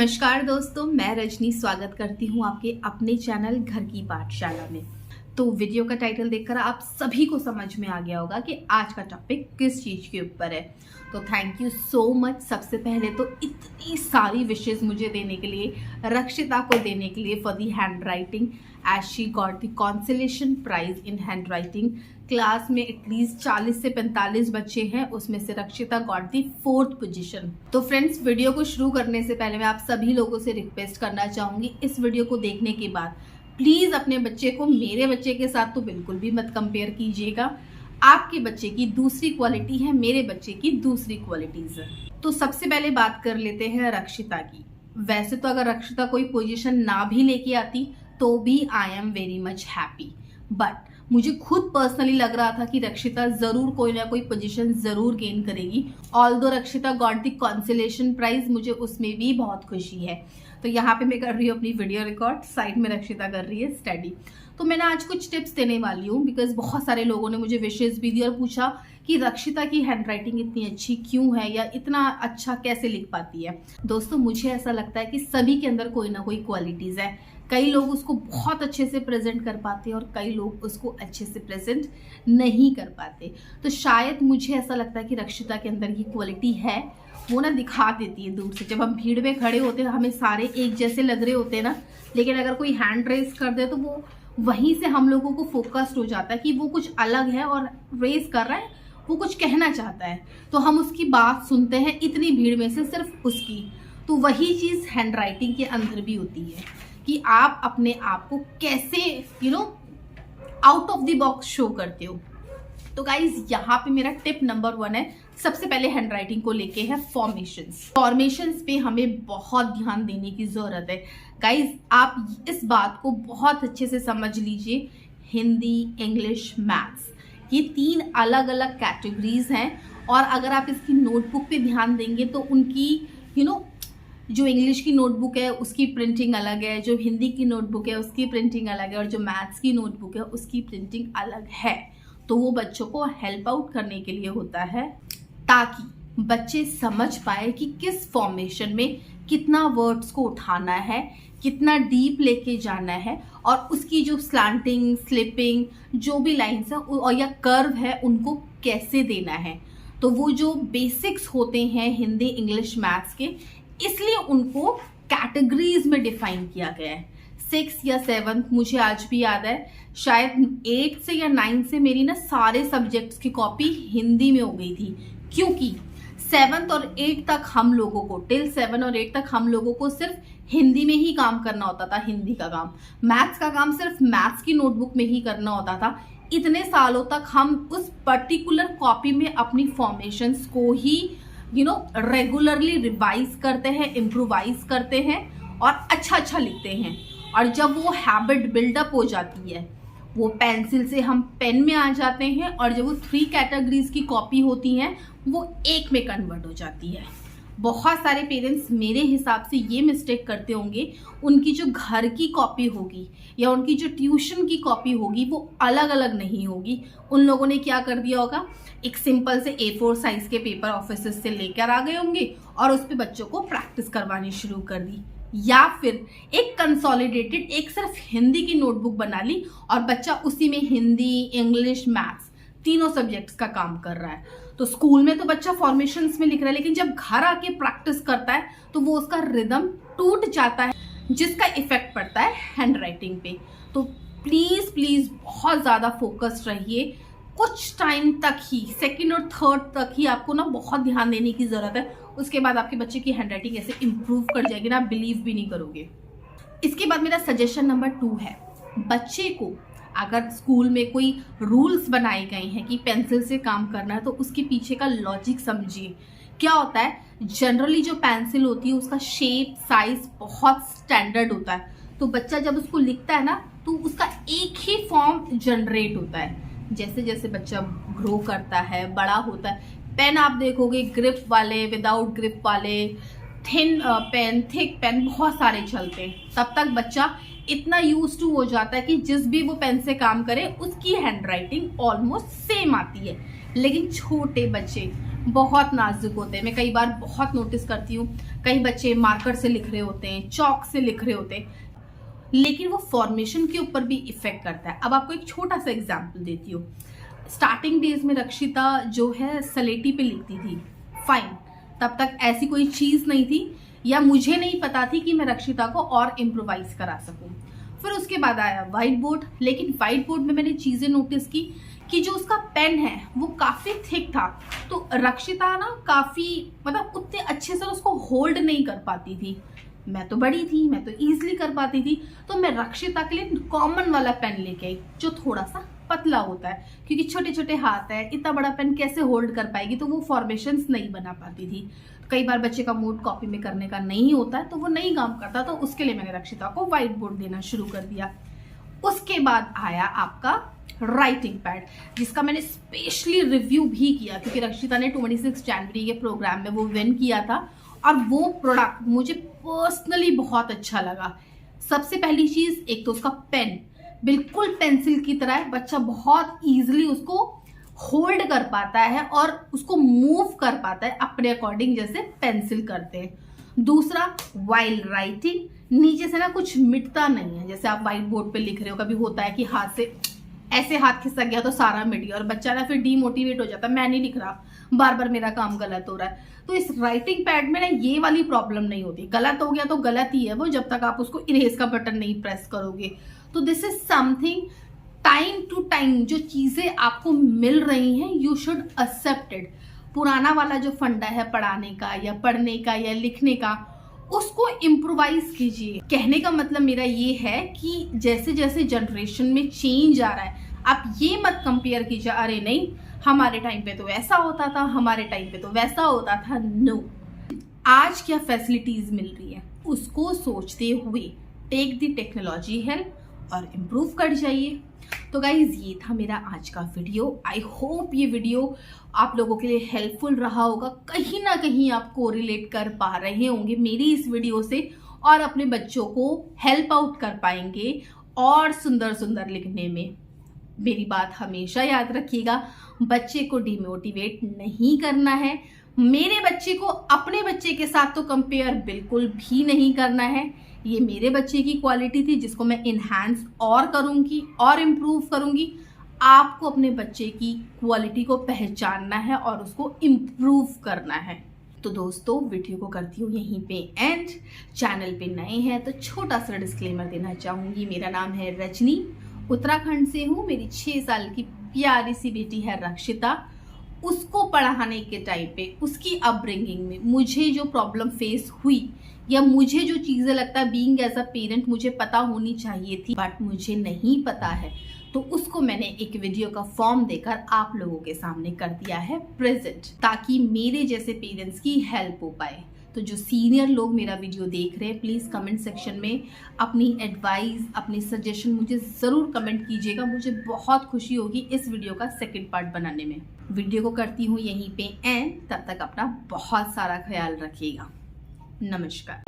नमस्कार दोस्तों, मैं रजनी स्वागत करती हूँ आपके अपने चैनल घर की पाठशाला में। तो वीडियो का टाइटल देखकर आप सभी को समझ में आ गया होगा कि आज का टॉपिक किस चीज़ के ऊपर है। तो थैंक यू सो मच। सबसे पहले तो इतनी सारी विशेस मुझे देने के लिए, रक्षिता को देने के लिए for the hand writing as she got the consolation prize in hand writing. Class में एटलीस्ट 40 से 45 बच्चे हैं, उसमें से Rakshita got the 4th position. तो फ्रेंड्स, वीडियो को शुरू करने से पहले मैं आप सभी लोगों से रिक्वेस्ट करना चाहूँगी, इस वीडियो को देखने के बाद प्लीज़ अपने बच्चे को मेरे बच्चे के साथ तो बिल्कुल भी मत कंपेयर कीजिएगा। आपके बच्चे की दूसरी क्वालिटी है, मेरे बच्चे की दूसरी क्वालिटीज है। तो सबसे पहले बात कर लेते हैं रक्षिता की। वैसे तो अगर रक्षिता कोई पोजीशन ना भी लेके आती तो भी I am very much happy, but मुझे खुद पर्सनली लग रहा था कि रक्षिता जरूर कोई ना कोई पोजीशन जरूर गेन करेगी। ऑल्दो रक्षिता गॉट द कॉन्सोलेशन प्राइज, मुझे उसमें भी बहुत खुशी है। तो यहाँ पे मैं कर रही हूँ अपनी वीडियो रिकॉर्ड, साइड में रक्षिता कर रही है स्टडी। तो मैंने आज कुछ टिप्स देने वाली हूँ बिकॉज बहुत सारे लोगों ने मुझे विशेष भी दी और पूछा कि रक्षिता की हैंड राइटिंग इतनी अच्छी क्यों है या इतना अच्छा कैसे लिख पाती है। दोस्तों, मुझे ऐसा लगता है कि सभी के अंदर कोई ना कोई क्वालिटीज है। कई लोग उसको बहुत अच्छे से प्रेजेंट कर पाते हैं और कई लोग उसको अच्छे से प्रेजेंट नहीं कर पाते। तो शायद मुझे ऐसा लगता है कि रक्षिता के अंदर ये क्वालिटी है, वो ना दिखा देती है दूर से। जब हम भीड़ में खड़े होते हैं हमें सारे एक जैसे लग रहे होते हैं ना, लेकिन अगर कोई हैंड रेस कर दे तो वो वहीं से हम लोगों को फोकस्ड हो जाता है कि वो कुछ अलग है और रेस कर रहा है, वो कुछ कहना चाहता है, तो हम उसकी बात सुनते हैं इतनी भीड़ में से सिर्फ उसकी। तो वही चीज़ हैंड राइटिंग के अंदर भी होती है कि आप अपने आप को कैसे out of the box show करते हो। तो गाइज, यहाँ पे मेरा टिप नंबर 1 है। सबसे पहले हैंड राइटिंग को लेके है फॉर्मेशंस पे हमें बहुत ध्यान देने की जरूरत है। गाइज, आप इस बात को बहुत अच्छे से समझ लीजिए, हिंदी, इंग्लिश, मैथ्स, ये 3 अलग अलग कैटेगरीज हैं। और अगर आप इसकी नोटबुक पे ध्यान देंगे तो उनकी जो इंग्लिश की नोटबुक है उसकी प्रिंटिंग अलग है, जो हिंदी की नोटबुक है उसकी प्रिंटिंग अलग है, और जो मैथ्स की नोटबुक है उसकी प्रिंटिंग अलग है। तो वो बच्चों को हेल्प आउट करने के लिए होता है ताकि बच्चे समझ पाए कि किस फॉर्मेशन में कितना वर्ड्स को उठाना है, कितना डीप लेके जाना है, और उसकी जो स्लैंटिंग, स्लिपिंग, जो भी लाइन्स है और या कर्व है उनको कैसे देना है। तो वो जो बेसिक्स होते हैं हिंदी, इंग्लिश, मैथ्स के, इसलिए उनको कैटेगरीज में डिफाइन किया गया है। 6 या 7, मुझे आज भी याद है, शायद 8 से या 9 से मेरी ना सारे सब्जेक्ट्स की कॉपी हिंदी में हो गई थी, क्योंकि 7th और 8 तक हम लोगों को, टिल 7 और 8 तक हम लोगों को सिर्फ हिंदी में ही काम करना होता था। हिंदी का काम, मैथ्स का काम सिर्फ मैथ्स की नोटबुक में ही करना होता था। इतने सालों तक हम उस पर्टिकुलर कॉपी में अपनी फॉर्मेशंस को ही रेगुलरली रिवाइज करते हैं, इम्प्रोवाइज करते हैं और अच्छा लिखते हैं। और जब वो हैबिट बिल्डअप हो जाती है, वो पेंसिल से हम पेन में आ जाते हैं, और जब वो 3 कैटेगरीज की कॉपी होती हैं वो एक में कन्वर्ट हो जाती है। बहुत सारे पेरेंट्स मेरे हिसाब से ये मिस्टेक करते होंगे, उनकी जो घर की कॉपी होगी या उनकी जो ट्यूशन की कॉपी होगी वो अलग अलग नहीं होगी। उन लोगों ने क्या कर दिया होगा, एक सिंपल से A4 साइज के पेपर ऑफिस से लेकर आ गए होंगे और उस पर बच्चों को प्रैक्टिस करवानी शुरू कर दी, या फिर एक कंसोलिडेटेड एक सिर्फ हिंदी की नोटबुक बना ली और बच्चा उसी में हिंदी, इंग्लिश, मैथ्स तीनों सब्जेक्ट्स का काम कर रहा है। तो स्कूल में तो बच्चा फॉर्मेशंस में लिख रहा है, लेकिन जब घर आके प्रैक्टिस करता है तो वो उसका रिदम टूट जाता है, जिसका इफेक्ट पड़ता है हैंड राइटिंग पे। तो प्लीज बहुत ज्यादा फोकस्ड रहिए। कुछ टाइम तक ही, 2nd और 3rd तक ही आपको ना बहुत ध्यान देने की जरूरत है। उसके बाद आपके बच्चे की हैंड राइटिंग ऐसे इंप्रूव कर जाएगी ना, बिलीव भी नहीं करोगे। इसके बाद मेरा सजेशन नंबर 2 है, बच्चे को अगर स्कूल में कोई रूल्स बनाए गए हैं कि पेंसिल से काम करना है तो उसके पीछे का लॉजिक समझिए। क्या होता है, जनरली जो पेंसिल होती है उसका शेप, साइज बहुत स्टैंडर्ड होता है। तो बच्चा जब उसको लिखता है ना तो उसका एक ही फॉर्म जनरेट होता है। जैसे जैसे बच्चा ग्रो करता है, बड़ा होता है, पेन आप देखोगे ग्रिप वाले, विदाउट ग्रिप वाले, थिन पेन, थिक पेन, बहुत सारे चलते हैं। तब तक बच्चा इतना यूज टू हो जाता है कि जिस भी वो पेन से काम करे उसकी हैंड राइटिंग ऑलमोस्ट सेम आती है। लेकिन छोटे बच्चे बहुत नाजुक होते हैं। मैं कई बार बहुत नोटिस करती हूँ, कई बच्चे मार्कर से लिख रहे होते हैं, चौक से लिख रहे होते हैं, लेकिन वो फॉर्मेशन के ऊपर भी इफेक्ट करता है। अब आपको एक छोटा सा एग्जाम्पल देती हूँ। स्टार्टिंग डेज में रक्षिता जो है सलेटी पे लिखती थी, फाइन, तब तक ऐसी कोई चीज़ नहीं थी या मुझे नहीं पता थी कि मैं रक्षिता को और इम्प्रोवाइज करा सकूं। फिर उसके बाद आया व्हाइट बोर्ड, लेकिन व्हाइट बोर्ड में मैंने चीज़ें नोटिस की कि जो उसका पेन है वो काफ़ी थिक था, तो रक्षिता ना काफ़ी मतलब उतने अच्छे से उसको होल्ड नहीं कर पाती थी। मैं तो बड़ी थी, मैं तो ईजिली कर पाती थी, तो मैं रक्षिता के लिए कॉमन वाला पेन लेके आई जो थोड़ा सा पतला होता है, क्योंकि छोटे छोटे हाथ है, इतना बड़ा पेन कैसे होल्ड कर पाएगी, तो वो फॉर्मेशंस नहीं बना पाती थी। कई बार बच्चे का मूड कॉपी में करने का नहीं होता है, तो वो नहीं काम करता, तो उसके लिए मैंने रक्षिता को व्हाइट बोर्ड देना शुरू कर दिया। उसके बाद आया आपका राइटिंग पैड, जिसका मैंने स्पेशली रिव्यू भी किया, क्योंकि रक्षिता ने 26 जनवरी के प्रोग्राम में वो विन किया था और वो प्रोडक्ट मुझे पर्सनली बहुत अच्छा लगा। सबसे पहली चीज, एक तो उसका पेन बिल्कुल पेंसिल की तरह है, बच्चा बहुत ईजिली उसको होल्ड कर पाता है और उसको मूव कर पाता है अपने अकॉर्डिंग, जैसे पेंसिल करते हैं। दूसरा, वाइल राइटिंग, नीचे से ना कुछ मिटता नहीं है। जैसे आप व्हाइट बोर्ड पे लिख रहे हो, कभी होता है कि हाथ से ऐसे हाथ खिसक गया तो सारा मिट गया और बच्चा ना फिर डीमोटिवेट हो जाता है, मैं नहीं लिख रहा, बार बार मेरा काम गलत हो रहा है। तो इस राइटिंग पैड में ना ये वाली प्रॉब्लम नहीं होती, गलत हो गया तो गलत ही है वो, जब तक आप उसको इरेज का बटन नहीं प्रेस करोगे। तो this is something, time to time जो चीजें आपको मिल रही हैं, यू शुड एक्सेप्ट इट। पुराना वाला जो फंडा है पढ़ाने का या पढ़ने का या लिखने का, उसको इम्प्रोवाइज कीजिए। कहने का मतलब मेरा ये है कि जैसे जैसे जनरेशन में चेंज आ रहा है, आप ये मत कंपेयर कीजिए, अरे नहीं हमारे टाइम पे तो ऐसा होता था, हमारे टाइम पे तो वैसा होता था। नो, आज क्या फैसिलिटीज मिल रही है उसको सोचते हुए टेक द टेक्नोलॉजी हेल्प और इम्प्रूव कर जाइए। तो गाइज, ये था मेरा आज का वीडियो। आई होप ये वीडियो आप लोगों के लिए हेल्पफुल रहा होगा, कहीं ना कहीं आप कोरिलेट कर पा रहे होंगे मेरी इस वीडियो से और अपने बच्चों को हेल्प आउट कर पाएंगे और सुंदर सुंदर लिखने में। मेरी बात हमेशा याद रखिएगा, बच्चे को डिमोटिवेट नहीं करना है, मेरे बच्चे को अपने बच्चे के साथ तो कंपेयर बिल्कुल भी नहीं करना है। ये मेरे बच्चे की क्वालिटी थी जिसको मैं इन्हांस और करूंगी और इम्प्रूव करूंगी। आपको अपने बच्चे की क्वालिटी को पहचानना है और उसको इम्प्रूव करना है। तो दोस्तों, वीडियो को करती हूँ यहीं पे एंड। चैनल पे नए हैं तो छोटा सा डिस्क्लेमर देना चाहूँगी। मेरा नाम है रजनी, उत्तराखंड से हूँ। मेरी 6 साल की प्यारी सी बेटी है रक्षिता। उसको पढ़ाने के टाइम पे, उसकी अपब्रिंगिंग में मुझे जो प्रॉब्लम फेस हुई या मुझे जो चीज़ें लगता है बीइंग एज अ पेरेंट मुझे पता होनी चाहिए थी बट मुझे नहीं पता है, तो उसको मैंने एक वीडियो का फॉर्म देकर आप लोगों के सामने कर दिया है प्रेजेंट, ताकि मेरे जैसे पेरेंट्स की हेल्प हो पाए। तो जो सीनियर लोग मेरा वीडियो देख रहे हैं, प्लीज़ कमेंट सेक्शन में अपनी एडवाइस, अपनी सजेशन मुझे ज़रूर कमेंट कीजिएगा। मुझे बहुत खुशी होगी इस वीडियो का सेकंड पार्ट बनाने में। वीडियो को करती हूँ यहीं पे एंड। तब तक अपना बहुत सारा ख्याल रखिएगा। नमस्कार।